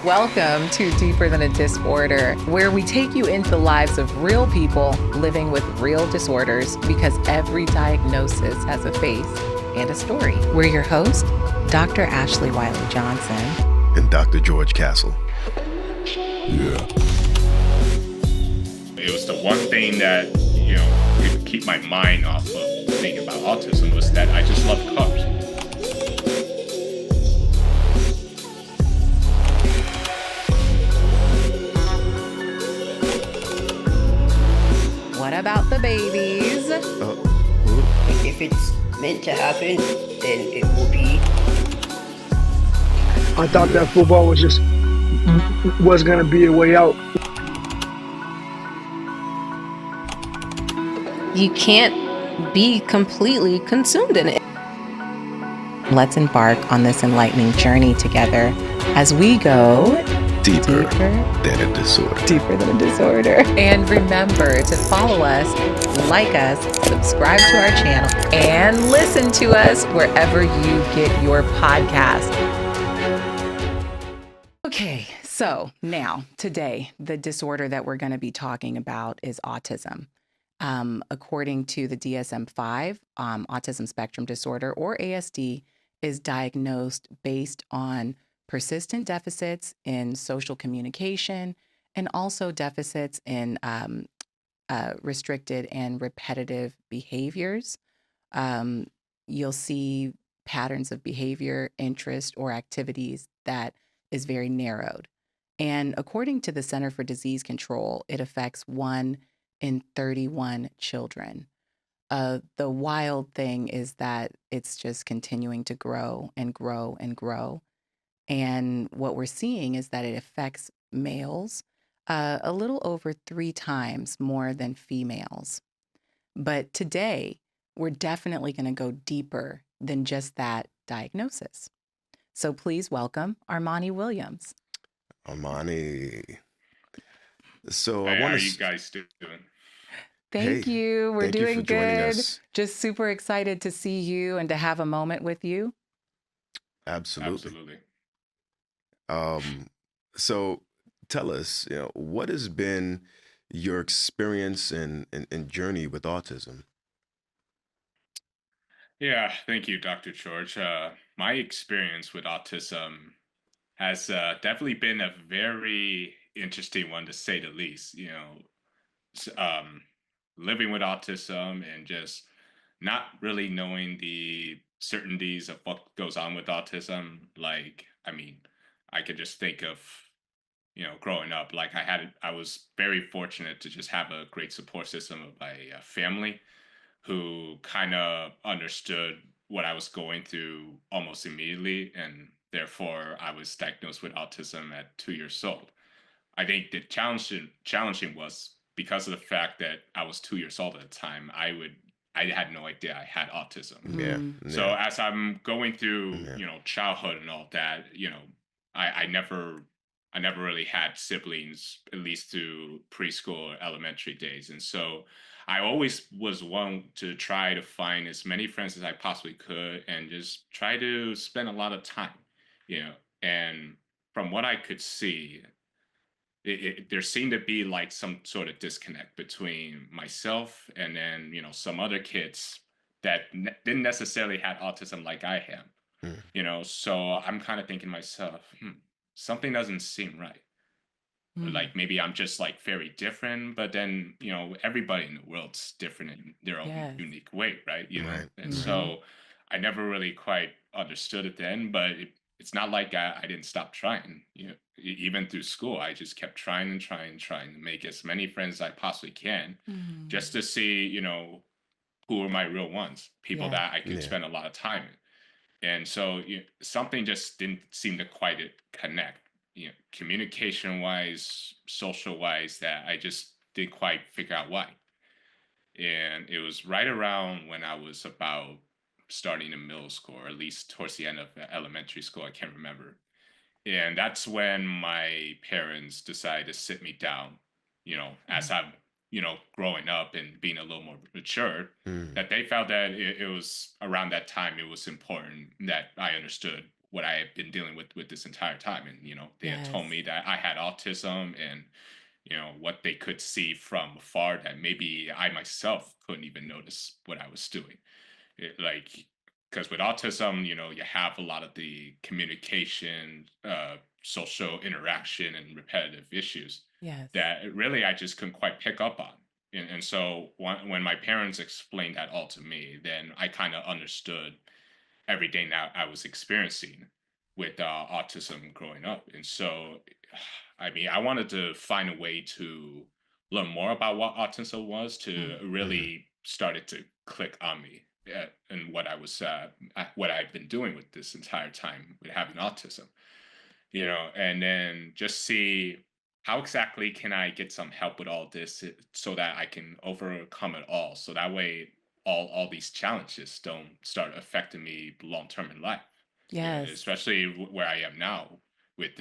Welcome to Deeper Than a Disorder, where we take you into the lives of real people living with real disorders because every diagnosis has a face and a story. We're your hosts, Dr. Ashley Wiley-Johnson and Dr. George Castle. Yeah. It was the one thing that, could keep my mind off of thinking about autism was that I just love cars. What about the babies? If it's meant to happen, then it will be. I thought that football was going to be a way out. You can't be completely consumed in it. Let's embark on this enlightening journey together as we go deeper than a disorder. Deeper than a disorder. And remember to follow us, like us, subscribe to our channel, and listen to us wherever you get your podcast. Okay, so now, today, the disorder that we're going to be talking about is autism. According to the DSM-5, autism spectrum disorder, or ASD, is diagnosed based on persistent deficits in social communication and also deficits in restricted and repetitive behaviors. You'll see patterns of behavior, interest, or activities that is very narrowed. And according to the Center for Disease Control, it affects 1 in 31 children. The wild thing is that it's just continuing to grow and grow and grow. And what we're seeing is that it affects males a little over 3 times more than females. But today, we're definitely going to go deeper than just that diagnosis. So please welcome Armani Williams. Armani. So Hey, how are you guys doing? Thank you. We're doing good. Us. Just super excited to see you and to have a moment with you. Absolutely. So tell us, what has been your experience and journey with autism? Yeah, thank you, Dr. George. My experience with autism has definitely been a very interesting one, to say the least. Living with autism and just not really knowing the certainties of what goes on with autism. I could just think of, growing up, I was very fortunate to just have a great support system of my family who kind of understood what I was going through almost immediately. And therefore, I was diagnosed with autism at 2 years old. I think the challenging was because of the fact that I was 2 years old at the time. I had no idea I had autism. Yeah. So as I'm going through, childhood and all that, I never really had siblings, at least through preschool or elementary days. And so I always was one to try to find as many friends as I possibly could and just try to spend a lot of time, and from what I could see, there seemed to be like some sort of disconnect between myself and then, some other kids that didn't necessarily have autism like I have, so I'm kind of thinking to myself, something doesn't seem right. Like maybe I'm just like very different, but then, everybody in the world's different in their own unique way, right? Right. And so I never really quite understood it then, but it's not like I didn't stop trying, even through school. I just kept trying and trying to make as many friends as I possibly can just to see, who are my real ones, people that I could spend a lot of time in. And so something just didn't seem to quite connect, communication wise, social wise, that I just didn't quite figure out why. And it was right around when I was about starting in middle school, or at least towards the end of elementary school. I can't remember. And that's when my parents decided to sit me down, as I'm, growing up and being a little more mature, that they felt that it was around that time it was important that I understood what I had been dealing with this entire time. And, they had told Yes. me that I had autism, and, what they could see from afar that maybe I myself couldn't even notice what I was doing. Like, because with autism, you have a lot of the communication, social interaction, and repetitive issues Yes. that really I just couldn't quite pick up on. And so when my parents explained that all to me, then I kind of understood everything that I was experiencing with autism growing up. And so, I mean, I wanted to find a way to learn more about what autism was to Mm. Mhm. really start it to click on me, and what I've been doing with this entire time with having autism. And then just see how exactly can I get some help with all this, so that I can overcome it all. So that way, all these challenges don't start affecting me long term in life. Yeah, Yes. especially where I am now with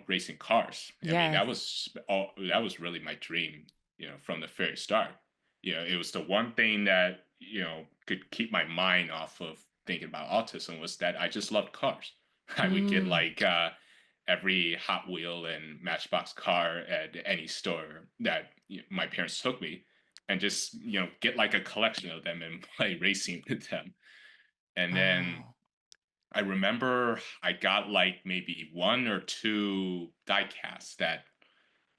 racing cars. I mean, Yes. that was really my dream, from the very start. It was the one thing that could keep my mind off of thinking about autism, was that I just loved cars. I would get Mm. like every Hot Wheel and Matchbox car at any store that my parents took me, and just get like a collection of them and play racing with them. And then Wow. I remember I got like maybe one or two die casts that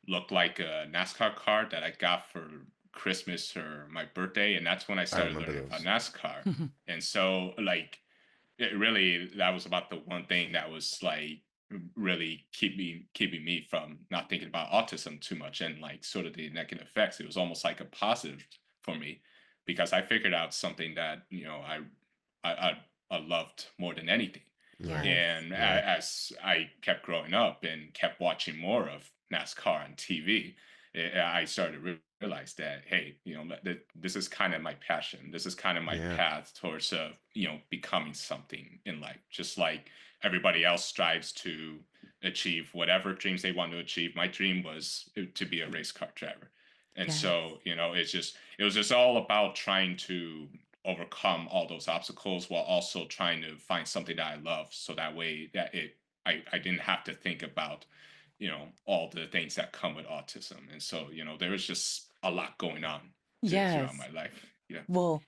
looked like a NASCAR car that I got for Christmas or my birthday, and that's when I I started remember learning about those. NASCAR. And so, like, it really, that was about the one thing that was like really keeping me from not thinking about autism too much, and like sort of the negative effects. It was almost like a positive for me, because I figured out something that I loved more than anything. Right. Yes. And Right. as I kept growing up and kept watching more of NASCAR on TV, I started to realize that, hey, this is kind of my passion. This is kind of my Yeah. path towards becoming something in life. Just like everybody else strives to achieve whatever dreams they want to achieve, my dream was to be a race car driver. And Yes. so, it was just all about trying to overcome all those obstacles while also trying to find something that I love, so that way that I didn't have to think about all the things that come with autism. And so, there was just a lot going on throughout Yes. my life. Yeah. Well,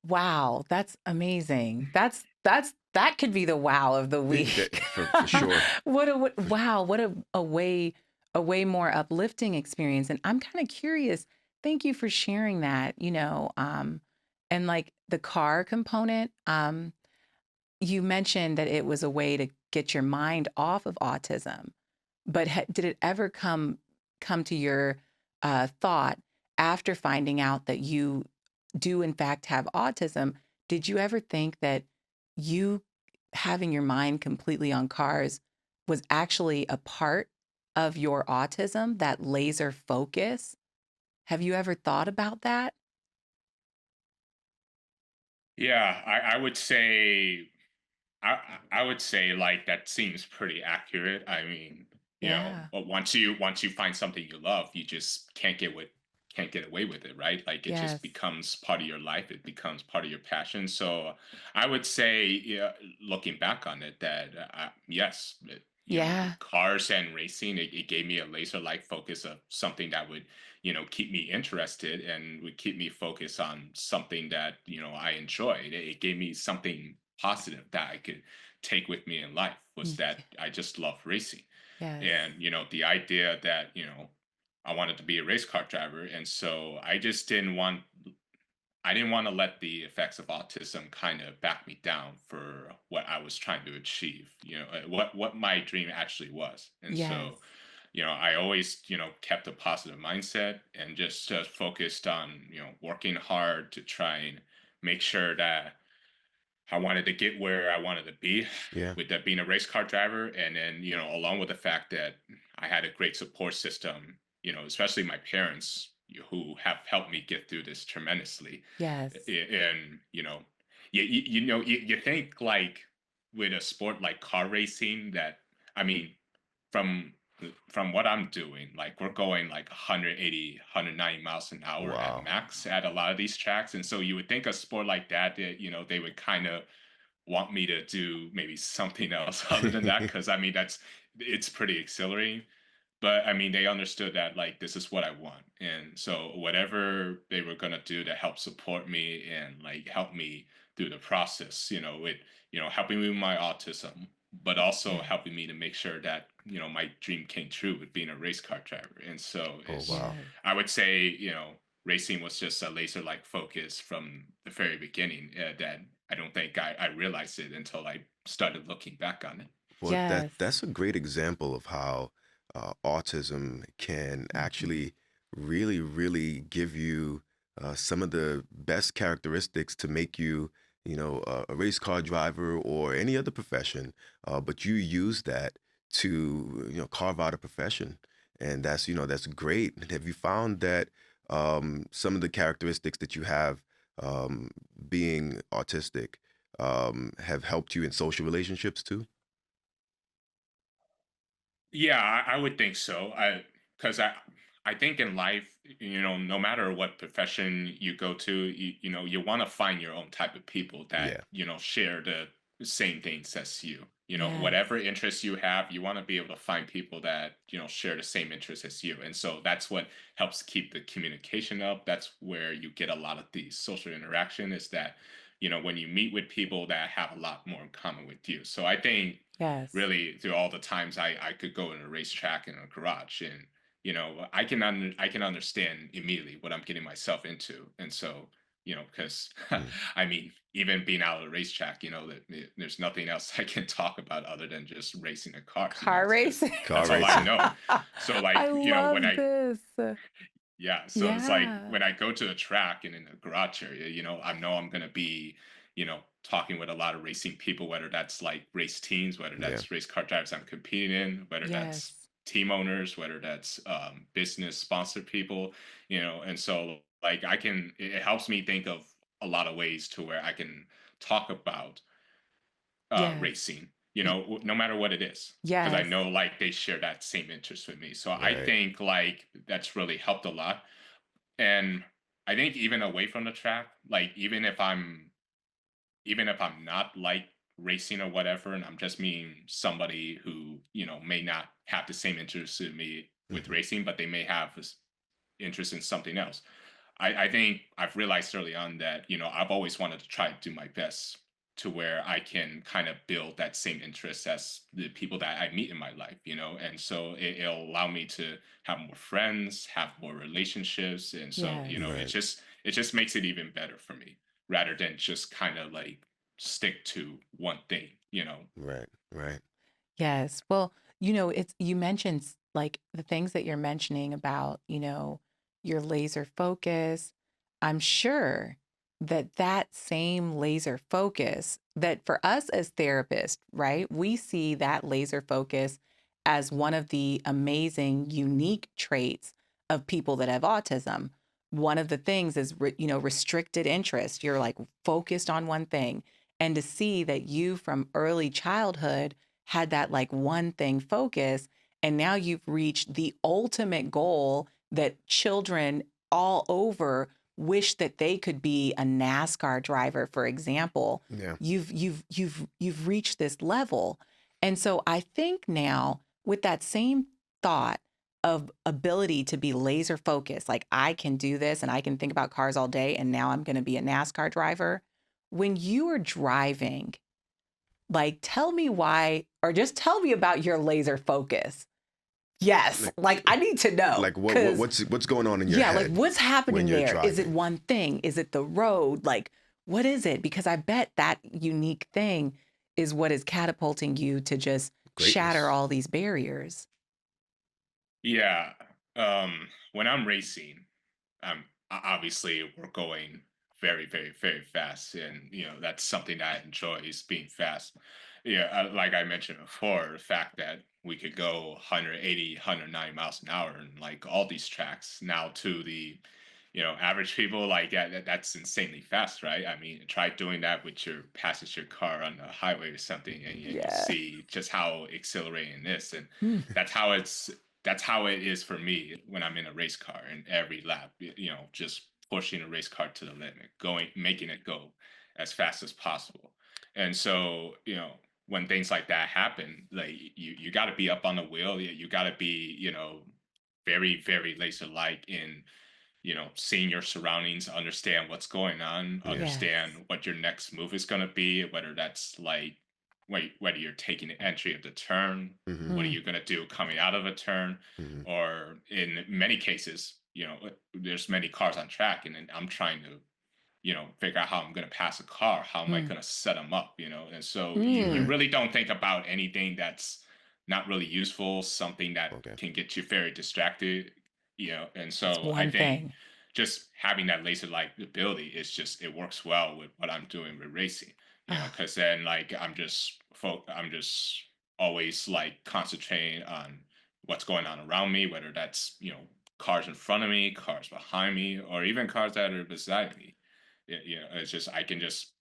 wow, that's amazing. That could be the wow of the week. For sure. For, Wow, what a way more uplifting experience. And I'm kind of curious. Thank you for sharing that, and like the car component, you mentioned that it was a way to get your mind off of autism, but did it ever come to your thought after finding out that you do in fact have autism? Did you ever think that you having your mind completely on cars was actually a part of your autism, that laser focus? Have you ever thought about that? Yeah, I would say I would say like that seems pretty accurate. I mean, Yeah. but once you find something you love, you just can't get away with it, right? Like, it just Yes. becomes part of your life. It becomes part of your passion. So I would say, yeah, looking back on it, that yes, Yeah. with cars and racing, it gave me a laser like focus of something that would keep me interested and would keep me focused on something that I enjoyed. It gave me something positive that I could take with me in life, was that Y- I just love racing. Yes. And the idea that I wanted to be a race car driver, and so I didn't want to let the effects of autism kind of back me down for what I was trying to achieve, what my dream actually was. And Yes. so, I always, kept a positive mindset, and just focused on, working hard to try and make sure that I wanted to get where I wanted to be yeah. with that, being a race car driver. And then, along with the fact that I had a great support system, especially my parents, who have helped me get through this tremendously. Yes. And, you think like with a sport like car racing that, I mean, from what I'm doing, like we're going like 180, 190 miles an hour at Wow. max at a lot of these tracks. And so you would think a sport like that, they would kind of want me to do maybe something else other than that, because I mean it's pretty exhilarating. But I mean, they understood that like this is what I want, and so whatever they were gonna do to help support me and like help me through the process, helping me with my autism, but also Yes. helping me to make sure that my dream came true with being a race car driver. And so Oh, it's, wow. Yes. I would say, racing was just a laser like focus from the very beginning, that I don't think I realized it until I started looking back on it. Well, Yes. that's a great example of how autism can Mhm. actually really, really give you some of the best characteristics to make you, a race car driver or any other profession. But you use that to, carve out a profession, and that's great. And have you found that some of the characteristics that you have being autistic have helped you in social relationships too? Yeah, I would think so. Because I think in life, no matter what profession you go to, you want to find your own type of people that Yeah. share the same things as you. Yes. Whatever interests you have, you want to be able to find people that share the same interests as you, and so that's what helps keep the communication up. That's where you get a lot of the social interaction. Is that when you meet with people that have a lot more in common with you. So I think Yes. really through all the times I could go in a racetrack in a garage, and I can understand immediately what I'm getting myself into. And so because Mm. I mean, even being out of a racetrack, there's nothing else I can talk about other than just racing a car, to be Car honest, because racing. Car that's all I racing. know. So like I when love I this. yeah, so it's like Yeah. when I go to the track and in the garage area, I know I'm gonna be, talking with a lot of racing people, whether that's like race teams, whether Yeah. that's race car drivers I'm competing in, whether that's Yes. team owners, whether that's business sponsored people, and so like it helps me think of a lot of ways to where I can talk about Yes. racing, Y- no matter what it is, because I Yes. know like they share that same interest with me. So I Right. think like that's really helped a lot. And I think even away from the track, like even if I'm not like racing or whatever, and I'm just meeting somebody who, may not have the same interest in me with Mhm. racing, but they may have this interest in something else. I think I've realized early on that, I've always wanted to try to do my best to where I can kind of build that same interest as the people that I meet in my life, and so it'll allow me to have more friends, have more relationships. And so, Yes. Right. it just makes it even better for me rather than just kind of like stick to one thing. Right. Right. Yes. Well, it's you mentioned like the things that you're mentioning about, your laser focus. I'm sure that that same laser focus that for us as therapists, right? We see that laser focus as one of the amazing unique traits of people that have autism. One of the things is, restricted interest. You're like focused on one thing. And to see that you from early childhood had that like one thing focus, and now you've reached the ultimate goal that children all over wish that they could be a NASCAR driver, for example. Yeah. You've reached this level. And so I think now with that same thought of ability to be laser focused, like I can do this and I can think about cars all day and now I'm going to be a NASCAR driver. When you are driving, like, tell me why, or just tell me about your laser focus. Yes, Like, like I need to know like because what's going on in your yeah, like head what's when happening you're there? Is it driving? one thing? Is it the road? Like, what is it? Because I bet that unique thing is what is catapulting you to just shatter Greatness. all these barriers. Yeah. When I'm racing, obviously we're going very, very, very fast, and that's something that I enjoy is being fast. Yeah, like I mentioned before, the fact that we could go 180, 190 miles an hour and like all these tracks now to the average people, like yeah, that's insanely fast, right? I mean, try doing that with your passenger car on the highway or something, and you Yeah. see just how exhilarating it is. And Mm. that's how it's that's how it is for me when I'm in a race car and every lap, just pushing a race car to the limit, going, making it go as fast as possible. And so, when things like that happen, like you got to be up on the wheel. You got to be, very, very laser like in, seeing your surroundings, understand what's going on, Yeah. Yes. understand what your next move is going to be, whether that's like, whether you're taking the entry of the turn, Hmm. what are Mm. you going to do coming out of a turn, Hmm. or in many cases, there's many cars on track, and then I'm trying to figure out how I'm going to pass a car. How am I Mm. going to set them up? And so you Mm. Right. really don't think about anything that's not really useful, something that Okay. can get you very distracted. And That's so I one think thing. just having that laser like ability is just, it works well with what I'm doing with racing, Oh, because then like I'm just always like concentrating on what's going on around me, whether that's, cars in front of me, cars behind me, or even cars that are beside me. It's just I can just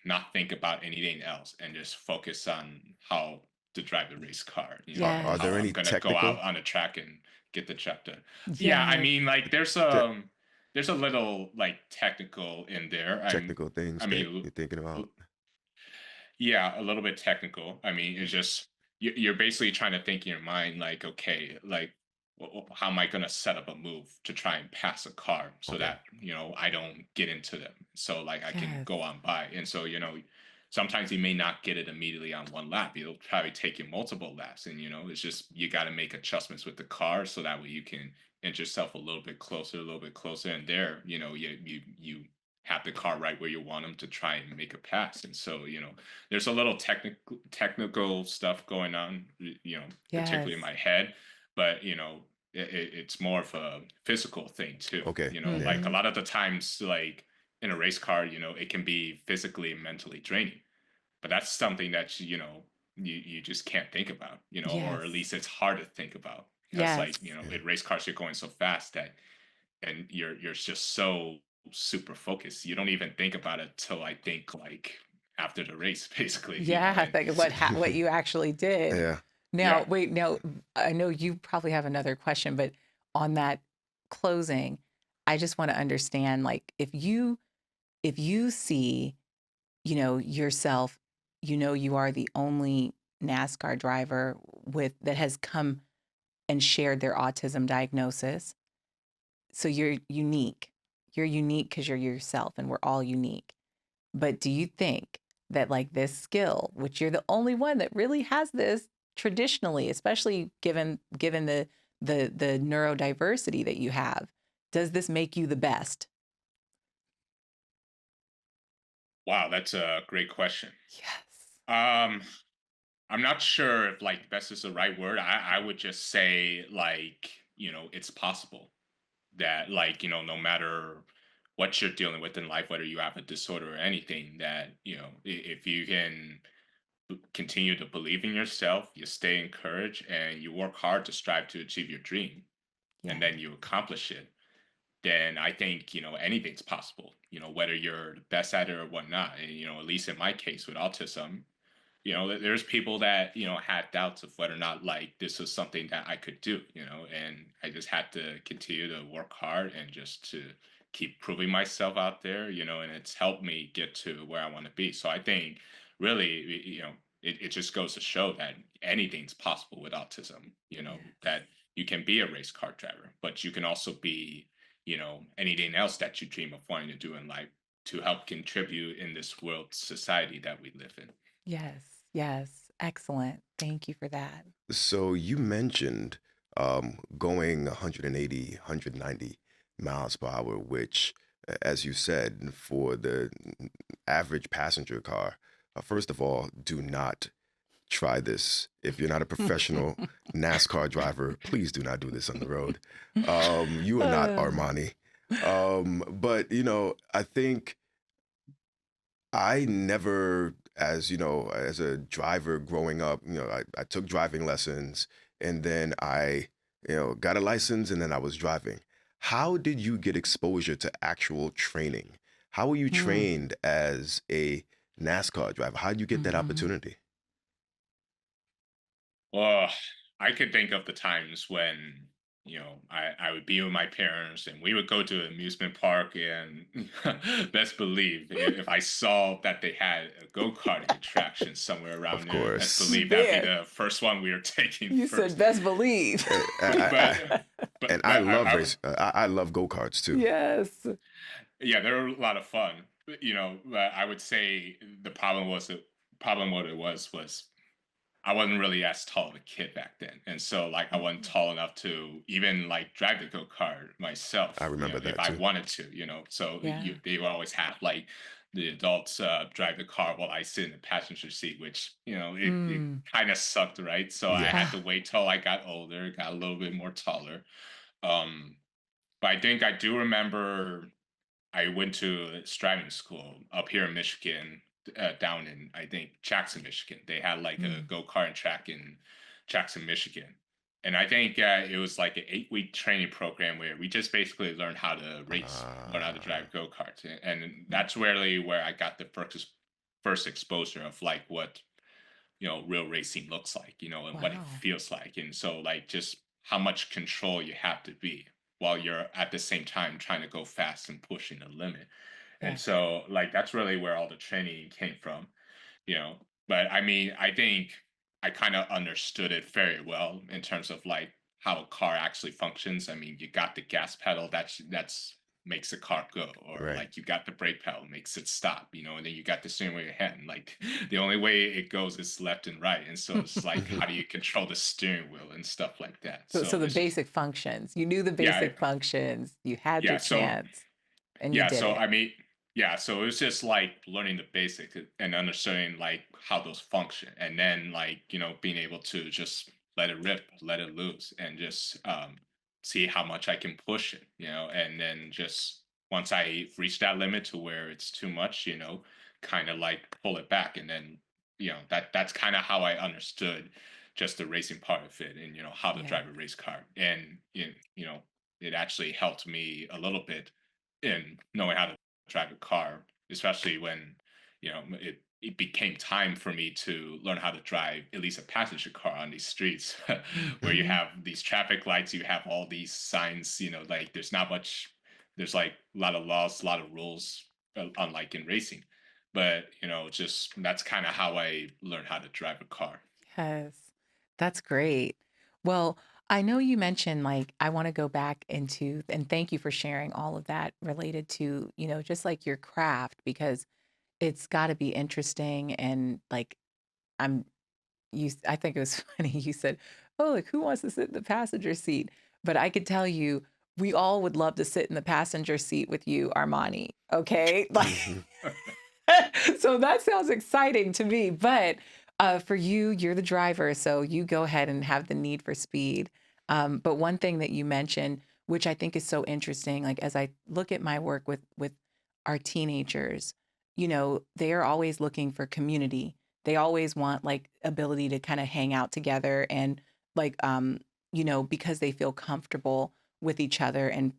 not think about anything else and just focus on how to drive the race car. Are How there yes. I'm any gonna go out technical on the track and get the job done. Yeah, I Yes. mean, like te- there's a little like technical in there. technical I things that mean, you're thinking about? yeah, a little bit technical. I mean, it's just you're basically trying to think in your mind, like, okay, like, how am I going to set up a move to try and pass a car so Okay. that I don't get into them, so like I can Yes. go on by. And so sometimes you may not get it immediately on one lap. It'll probably take you multiple laps, and it's just you got to make adjustments with the car so that way you can inch yourself a little bit closer, and there, you have the car right where you want them to try and make a pass. And so there's a little technical stuff going on, particularly in Yes. my head, but it's more of a physical thing too. Okay. Yeah. Like a Mm-hmm. lot of the times, like in a race car, it can be physically and mentally draining, but that's something that you just can't think about, or at Yes. least it's hard to think about because like Yes. Yeah. in race cars you're going so fast that and you're just so super focused. You don't even think about it till I think like after the race, basically, Yeah, and like what you actually did. Yeah. Now, yeah. wait, now I know you probably have another question, but on that closing, I just want to understand like if you see, yourself, you are the only NASCAR driver with that has come and shared their autism diagnosis. So you're unique. You're unique because you're yourself and we're all unique. But do you think that like this skill, which you're the only one that really has this traditionally, especially given the neurodiversity that you have, does this make you the best? Wow, that's a great question. Yes. um I'm not sure if like best is the right word. I would just say like it's possible that like no matter what you're dealing with in life, whether you have a disorder or anything, that if you can continue to believe in yourself, you stay encouraged, and you work hard to strive to achieve your dream, and Yes. then you accomplish it, then I think anything's possible. Whether you're the best at it or whatnot. And at least in my case with autism, there's people that had doubts of whether or not like this was something that I could do. And I just had to continue to work hard and just to keep proving myself out there. And it's helped me get to where I want to be. So I think really, it just goes to show that anything's possible with autism. Yes. That you can be a race car driver, but you can also be anything else that you dream of wanting to do in life to help contribute in this world society that we live in. Yes. Yes. Excellent. Thank you for that. So you mentioned going 180, 190 miles per hour, which, as you said, for the average passenger car, first of all, do not try this. If you're not a professional NASCAR driver, please do not do this on the road. You are not Uh, Armani. But, I think I never, as a driver growing up, I took driving lessons and then I, got a license and then I was driving. How did you get exposure to actual training? How were you mm, trained as a NASCAR driver? How did you get that mhm. opportunity? Well, I could think of the times when I would be with my parents and we would go to an amusement park and best believe if I saw that they had a go-karting attraction somewhere Of around there, best course. believe that'd be Man, the first one we were taking you said first. best believe. Uh, I, But but and I but love I would race. I love go karts too. Yes. yeah, they were a lot of fun. But I would say the problem what it was I wasn't really as tall of a kid back then, and so like I wasn't Mhm. tall enough to even like drive the go kart I myself. remember If that I too. wanted to. So Yeah. they would always have like the adults drive the car while I sit in the passenger seat, which it Mm. kind of sucked, right? So I Yeah. had to Ah, wait till I got older, got a little bit more taller. Um, but I think I do remember I went to driving school up here in Michigan, down in I think Jackson, Michigan. They had like a mm. go kart track in Jackson, Michigan, and I think it was like an 8 week training program where we just basically learned how to race, learn how to Uh, drive go karts, and that's really where I got the first exposure of like what real racing looks like, and what it Wow. feels like. And so like just how much control you have to be while you're at the same time trying to go fast and pushing the limit. And Yeah. so like that's really where all the training came from, you know. But I mean, I think I kind of understood it very well in terms of like how a car actually functions. I mean, you got the gas pedal that's makes the car go, or right. like you got the brake pedal makes it stop, and then you got the steering wheel hand. Like the only way it goes is left and right, and so it's like how do you control the steering wheel and stuff like that. So So the it's just basic functions. You knew the yeah, basic functions. You had your yeah. So chance and you yeah, did so it. I mean, yeah, so it's just like learning the basics and understanding like how those function, and then like being able to just let it rip, let it loose, and just see how much I can push it, and then just once I reach that limit to where it's too much, kind of like pull it back, and then that's kind of how I understood just the racing part of it, and how to Yeah. drive a race car, and it actually helped me a little bit in knowing how to drive a car, especially when it became time for me to learn how to drive at least a passenger car on these streets where you Hmm. have these traffic lights, you have all these signs, like there's not much, there's like a lot of laws, a lot of rules, unlike in racing. But just that's kind of how I learned how to drive a car. Yes. That's great. Well, I know you mentioned like I want to go back into and thank you for sharing all of that related to, just like your craft because it's got to be interesting and like I'm I think it was funny you said, "Oh, like who wants to sit in the passenger seat?" But I could tell you we all would love to sit in the passenger seat with you, Armani. Okay? Like Hmm. so that sounds exciting to me. But for you, you're the driver, so you go ahead and have the need for speed. But one thing that you mentioned, which I think is so interesting, like as I look at my work with our teenagers, they are always looking for community. They always want like ability to kind of hang out together and like because they feel comfortable with each other and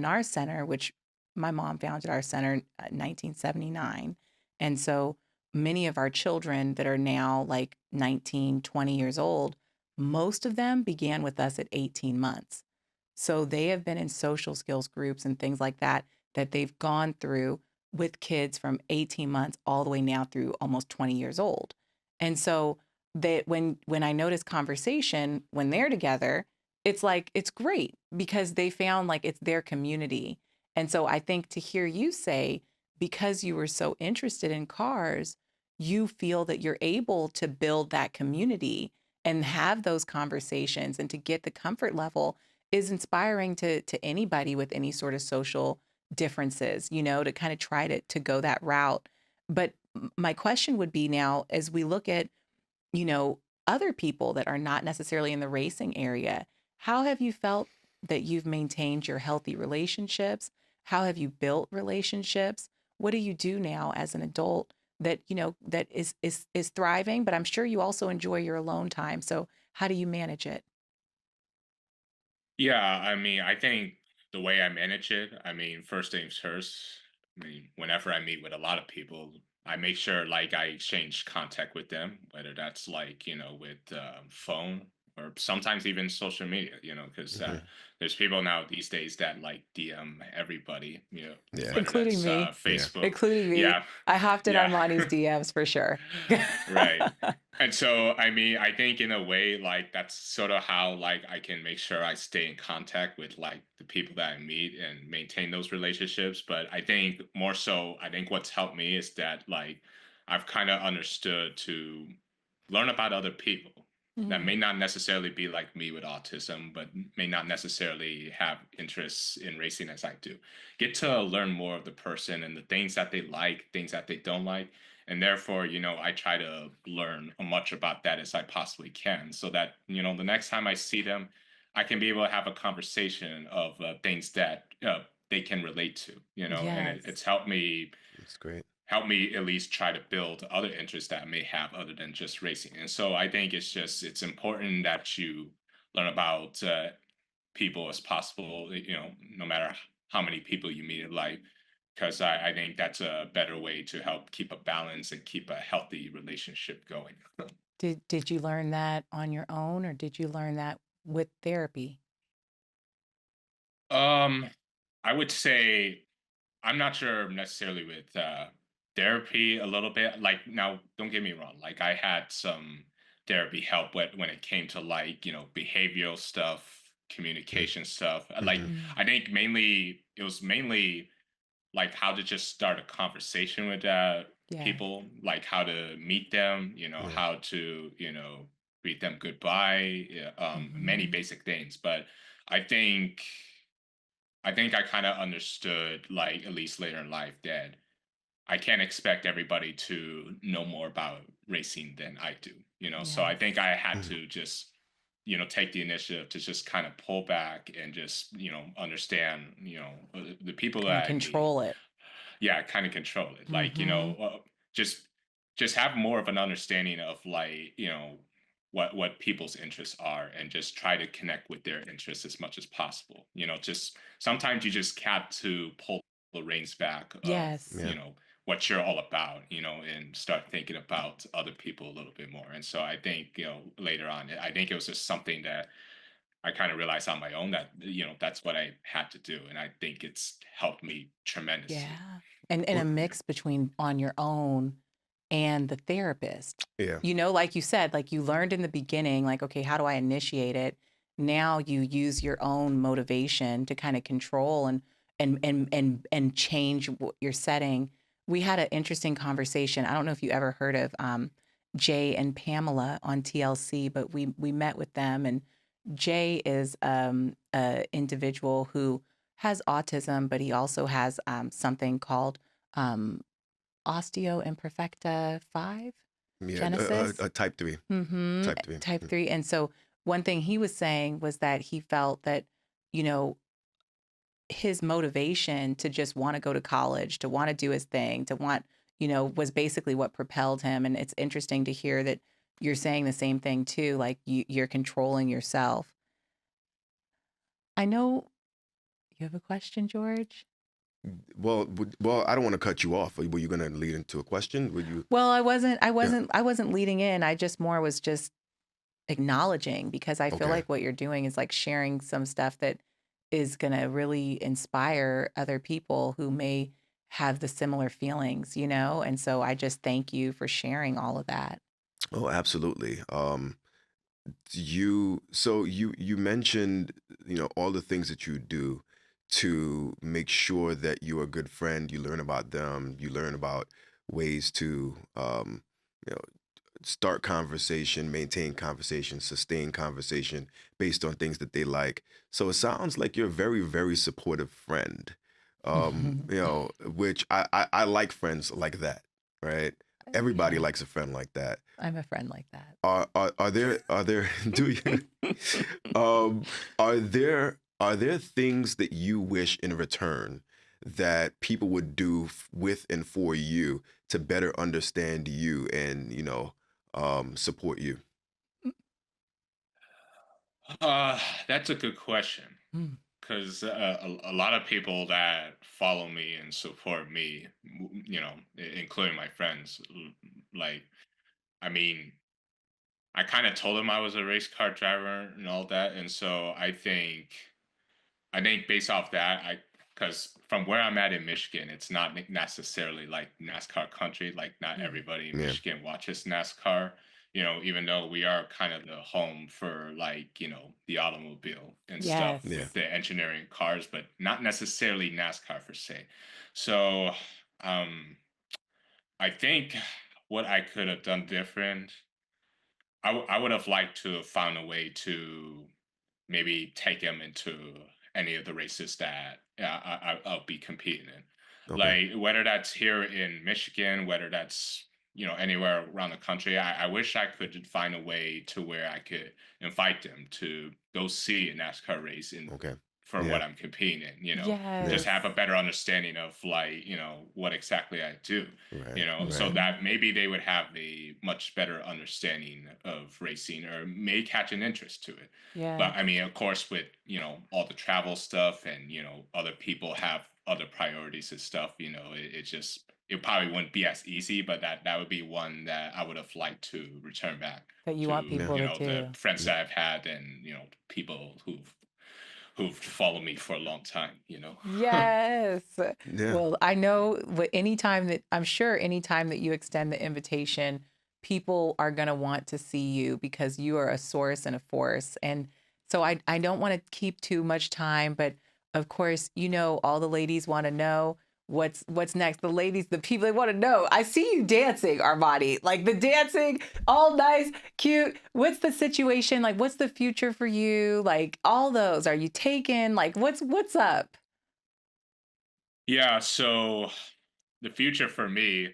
our center, which my mom founded our center in 1979. And so many of our children that are now like 19, 20 years old, most of them began with us at 18 months. So they have been in social skills groups and things like that that they've gone through with kids from 18 months all the way now through almost 20 years old. And so that when I notice conversation when they're together, it's like it's great because they found like it's their community. And so I think to hear you say because you were so interested in cars, you feel that you're able to build that community and have those conversations and to get the comfort level is inspiring to anybody with any sort of social differences, to kind of try to go that route. But my question would be now as we look at, you know, other people that are not necessarily in the racing area, how have you felt that you've maintained your healthy relationships? How have you built relationships? What do you do now as an adult that, that is thriving, but I'm sure you also enjoy your alone time. So how do you manage it? Yeah, I mean, I think the way I manage it, I mean, first things first, I mean, whenever I meet with a lot of people, I make sure like I exchange contact with them, whether that's like, with phone or sometimes even social media, because Hmm. there's people now these days that like DM everybody, Yeah. whether Including that's me. Yeah. Facebook. Including me. Yeah, I hopped in yeah. Armani's DMs for sure. Right. And so, I mean, I think in a way, like that's sort of how like I can make sure I stay in contact with like the people that I meet and maintain those relationships. But I think more so, I think what's helped me is that like I've kind of understood to learn about other people that Mm, may not necessarily be like me with autism, but may not necessarily have interests in racing as I do. Get to learn more of the person and the things that they like, things that they don't like, and therefore I try to learn as much about that as I possibly can, so that the next time I see them, I can be able to have a conversation of things that they can relate to, and yes. it's helped me That's great. at least try to build other interests that I may have other than just racing. And so I think it's important that you learn about people as possible, no matter how many people you meet in life, because I think that's a better way to help keep a balance and keep a healthy relationship going. Did you learn that on your own or did you learn that with therapy? um, I would say I'm not sure necessarily with therapy a little bit. Like now, don't get me wrong. Like I had some therapy help when it came to like behavioral stuff, communication stuff. Like Mm-hmm. Mm, I think mainly it was mainly like how to just start a conversation with yes. people, like how to meet them, Yeah. how to greet them goodbye, yeah, many Mhm. basic things. But I think I kind of understood, like at least later in life, that I can't expect everybody to know more about racing than I do. So I think Yes. I had Mhm. to just take the initiative to just kind of pull back and just understand the people Kind of that I meet. control it. Yeah, kind of control it, like Mhm. just have more of an understanding of like what people's interests are, and just try to connect with their interests as much as possible. Just sometimes you just have to pull the reins back of Yes. Yeah. what you're all about, and start thinking about other people a little bit more. And so I think later on, I think it was just something that I kind of realized on my own, that that's what I had to do, and I think it's helped me tremendously. Yeah. And a Well, mix between on your own and the therapist. yeah. Like you said, like you learned in the beginning, like, okay, how do I initiate it? Now you use your own motivation to kind of control and change what you're setting. We had an interesting conversation. I don't know if you ever heard of Jay and Pamela on TLC, but we met with them, and Jay is a individual who has autism, but he also has something called um, osteoimperfecta 5 Yeah. genesis. Type 3. Mm-hmm. Type 3. Type 3. And so one thing he was saying was that he felt that, you know, his motivation to just want to go to college, to want to do his thing, to want, was basically what propelled him. And it's interesting to hear that you're saying the same thing too, like you're controlling yourself. I know you have a question, George. Well, I don't want to cut you off. Were you going to lead into a question? Would you? Well, Yeah. I wasn't leading in. I just more was just acknowledging, because I feel Okay. like what you're doing is like sharing some stuff that is going to really inspire other people who may have the similar feelings, And so I just thank you for sharing all of that. Oh, absolutely. You mentioned, all the things that you do to make sure that you're a good friend. You learn about them. You learn about ways to, you know, start conversation, maintain conversation, sustain conversation based on things that they like. So it sounds like you're a very, very supportive friend. Which I like friends like that, right? Everybody Yeah, likes a friend like that. I'm a friend like that. Are there do you um are there things that you wish in return that people would do with and for you to better understand you and support you? Uh, that's a good question, Mm. because a lot of people that follow me and support me, including my friends, like, I mean, I kind of told him I was a race car driver and all that, and so I think based off that, because from where I'm at in Michigan, it's not necessarily like NASCAR country. Like not Yeah. everybody in Yeah. Michigan watches NASCAR. Even though we are kind of the home for like the automobile and stuff Yes. Yeah. with the engineering cars, but not necessarily NASCAR per se. So um, I think what I could have done different, I would have liked to have found a way to maybe take him into any of the races that I'll be competing in. Okay. Like whether that's here in Michigan, whether that's anywhere around the country, I wish I could find a way to where I could invite them to go see a NASCAR race in Okay. for Yeah. what I'm competing in. Yeah. Just Yes. have a better understanding of like what exactly I do. Right. So Right. Mhm. that maybe they would have a much better understanding of racing or may catch an interest to it. But Yes. I mean, of course, with all the travel stuff and other people have other priorities and stuff. It probably wouldn't be as easy, but that would be one that I would have liked to return back That you want to Yeah. people to the do. friends Yeah. that I've had and people who've followed me for a long time. Yes. Yeah. Well, I know anytime that I'm sure anytime that you extend the invitation, people are going to want to see you because you are a source and a force. And so I don't want to keep too much time, but of course, all the ladies want to know what's next. The ladies, the people, they want to know. I see you dancing, Armani. Like the dancing, all nice, cute. What's the situation? Like what's the future for you? Like all those. Are you taken? Like what's up? Yeah. So the future for me,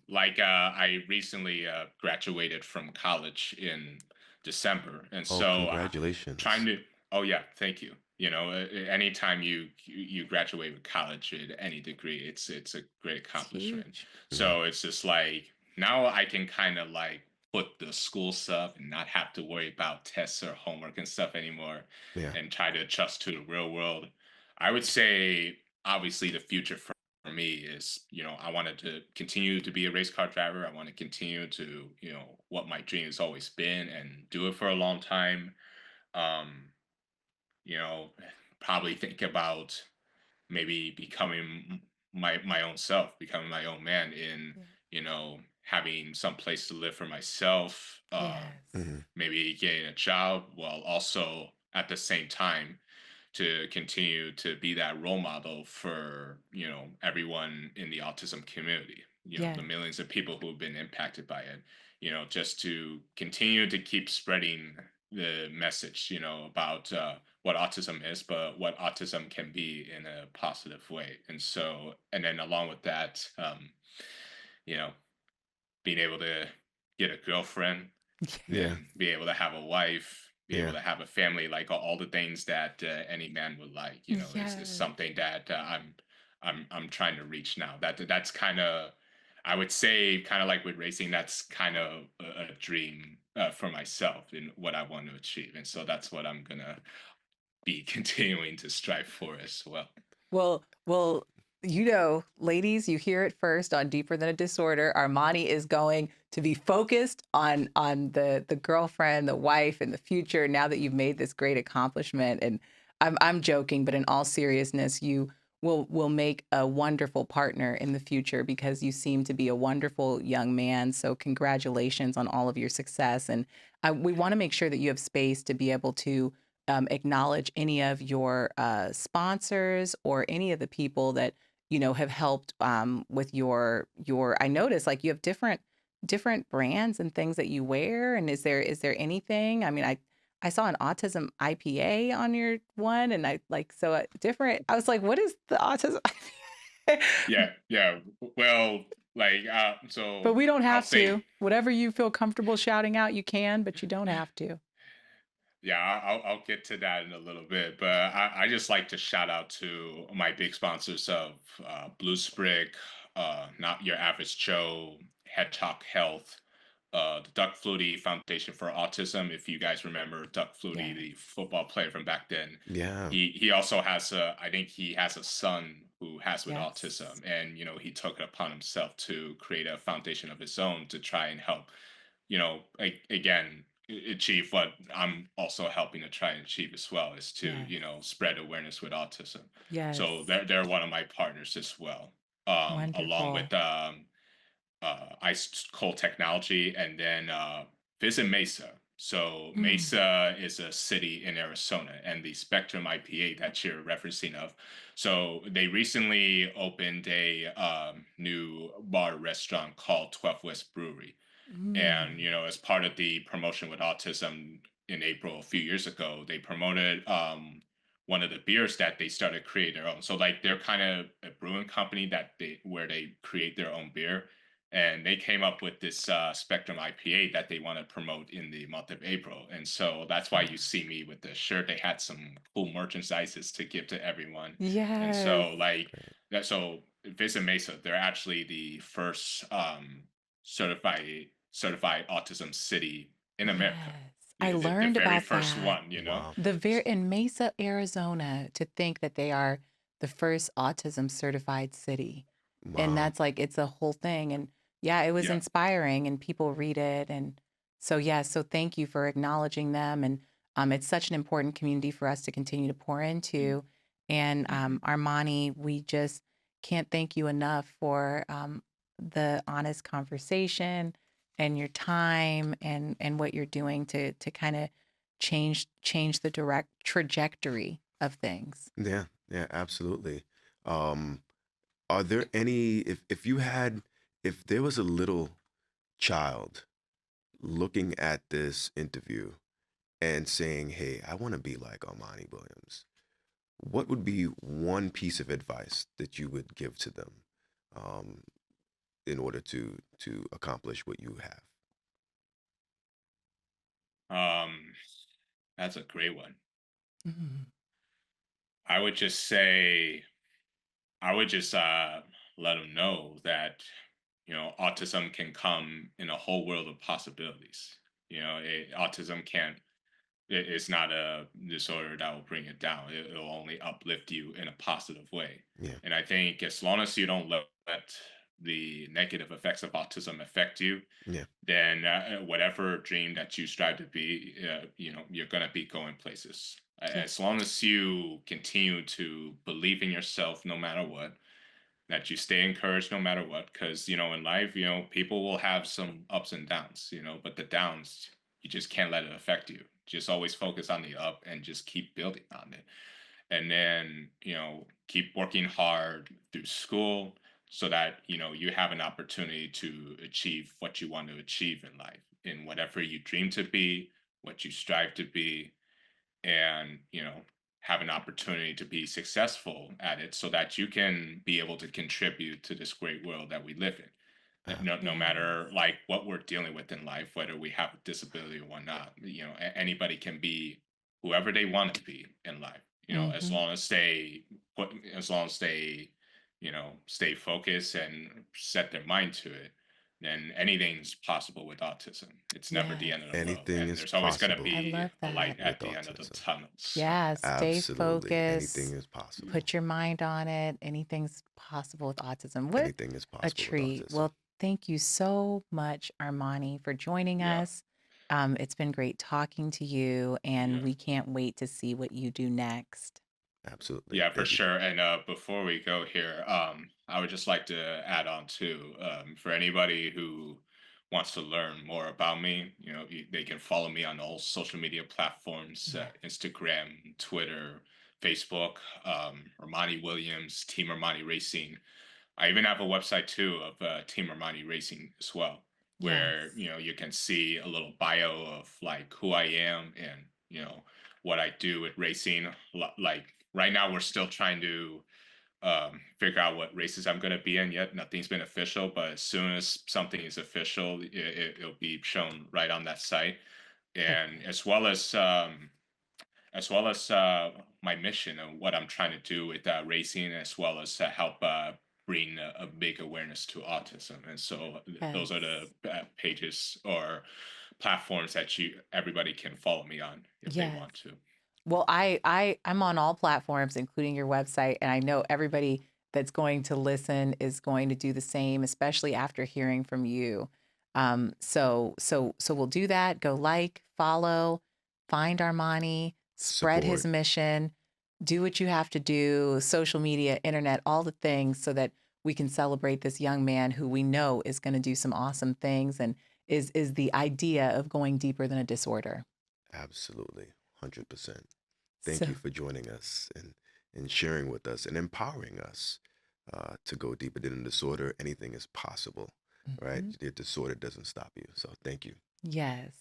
like I recently graduated from college in December, and Oh, so trying congratulations. to. Oh yeah, thank you. Anytime you graduate with college at any degree, it's a great It's accomplishment. huge. Yeah. So it's just like now I can kind of like put the school stuff and not have to worry about tests or homework and stuff anymore, Yeah. and try to adjust to the real world. I would say obviously the future for me is, I wanted to continue to be a race car driver. I want to continue to, what my dream has always been and do it for a long time. Um, you know, Probably think about maybe becoming my own self, becoming my own man in, Yeah. having some place to live for myself, Yes. Hmm. maybe getting a job while also at the same time to continue to be that role model for everyone in the autism community, the Yes. millions of people who have been impacted by it, just to continue to keep spreading the message about what autism is, but what autism can be in a positive way. And then along with that, you know being able to get a girlfriend, Yeah. then be able to have a wife, be able Yeah. to have a family, like all the things that any man would like, is Yes. something that I'm trying to reach now. That's kind of, I would say, kind of like with racing, that's kind of a dream for myself and what I want to achieve, and so that's what I'm gonna be continuing to strive for as well. Well, ladies, you hear it first on Deeper Than a Disorder. Armani is going to be focused on the girlfriend, the wife, and the future. Now that you've made this great accomplishment, and I'm joking, but in all seriousness, you will make a wonderful partner in the future because you seem to be a wonderful young man. So congratulations on all of your success, and we want to make sure that you have space to be able to acknowledge any of your sponsors or any of the people that have helped with your. I notice like you have different brands and things that you wear. And is there anything? I mean, I saw an autism IPA on your one, and I like so different. I was like, what is the autism? IPA? Yeah. Well, like But so we don't I'll have say. to. Whatever you feel comfortable shouting out, you can, but you don't have to. Yeah, I'll get to that in a little bit, but I just like to shout out to my big sponsors of Blue Sprig, Not Your Average Joe, Head Talk Health, the Duck Flutie Foundation for Autism. If you guys remember Duck Flutie, Yes. the football player from back then, Yeah. he also has I think he has a son who has with autism, Yes. and he took it upon himself to create a foundation of his own to try and help again, achieve what I'm also helping to try and achieve as well, is to, Yes. spread awareness with autism. So Yes. they're one of my partners as well, along Wonderful. with Ice Cold Technology, and then Visit Mesa. So Mm. Mesa is a city in Arizona, and the Spectrum IPA that you're referencing of. So they recently opened a new bar restaurant called 12 West Brewery, and Mm. as part of the promotion with autism in April a few years ago, they promoted one of the beers that they started create their own. So like they're kind of a brewing company that they create their own beer, and they came up with this Spectrum IPA that they want to promote in the month of April. And so that's why you see me with the shirt. They had some cool merchandises to give to everyone. And Yes. so like that, so Visit Mesa, they're actually the first certified autism city in America. Yes. I The learned very about first that. one. Wow. The very in Mesa, Arizona, to think that they are the first autism certified city. And Wow. that's like it's a whole thing. And yeah, it was Yeah. inspiring and people read it. And so yeah, so thank you for acknowledging them. And it's such an important community for us to continue to pour into. And Hmm. Armani, we just can't thank you enough for the honest conversation and your time and what you're doing to kind of change the direct trajectory of things. Yeah, yeah, absolutely. Um, are there any, if there was a little child looking at this interview and saying, "Hey, I want to be like Armani Williams," what would be one piece of advice that you would give to them, um, in order to accomplish what you have? Um, that's a great one. Mhm. I would just say, I would just let them know that autism can come in a whole world of possibilities. Autism can't. It's not a disorder that will bring it down. It'll only uplift you in a positive way. Yeah, And I think as long as you don't let the negative effects of autism affect you, yeah, then whatever dream that you strive to be, you're going to be going places. Yeah. As long as you continue to believe in yourself, no matter what, that you stay encouraged no matter what, because in life, people will have some ups and downs, but the downs, you just can't let it affect you. Just always focus on the up and just keep building on it. And then keep working hard through school, so that you have an opportunity to achieve what you want to achieve in life, in whatever you dream to be, what you strive to be, and have an opportunity to be successful at it, so that you can be able to contribute to this great world that we live in. No Yes. matter like what we're dealing with in life, whether we have a disability or whatnot, anybody can be whoever they want to be in life, as Hmm. long as they as long as they stay focused and set their mind to it, then anything's possible with autism. It's never the Yes. end of the world, anything and is there's always going to possible I be love a light that. with at the end of the autism. tunnel. So Yeah, stay Absolutely, anything focused. is possible. Put your mind on it. Anything's possible with autism. What Anything is a possible with treat. autism. Well, thank you so much, Armani, for joining yeah, us. It's been great talking to you, and yeah. we can't wait to see what you do next. Absolutely. Yeah, for Thank you. sure. And before we go here, I would just like to add on too, for anybody who wants to learn more about me, they can follow me on all social media platforms: Yeah. Instagram, Twitter, Facebook, Armani Williams, Team Armani Racing. I even have a website too of Team Armani Racing as well, where Yes. you can see a little bio of like who I am, and what I do with racing. Like right now, we're still trying to figure out what races I'm going to be in yet. Nothing's been official, but as soon as something is official, it'll be shown right on that site. And Perfect. as well as my mission and what I'm trying to do with racing, as well as help bring a big awareness to autism. And so those are the Yes. pages or platforms that everybody can follow me on if they Yes. want to. Well, I'm on all platforms, including your website, and I know everybody that's going to listen is going to do the same, especially after hearing from you. So we'll do that. Go like, follow, find Armani, spread his Support. mission, do what you have to do, social media, internet, all the things, so that we can celebrate this young man who we know is going to do some awesome things and is the idea of going deeper than a disorder. Absolutely. 100%. So Thank you for joining us and sharing with us and empowering us to go deeper than a disorder. Anything is possible, right? mhm. The disorder doesn't stop you. So thank you. Yes.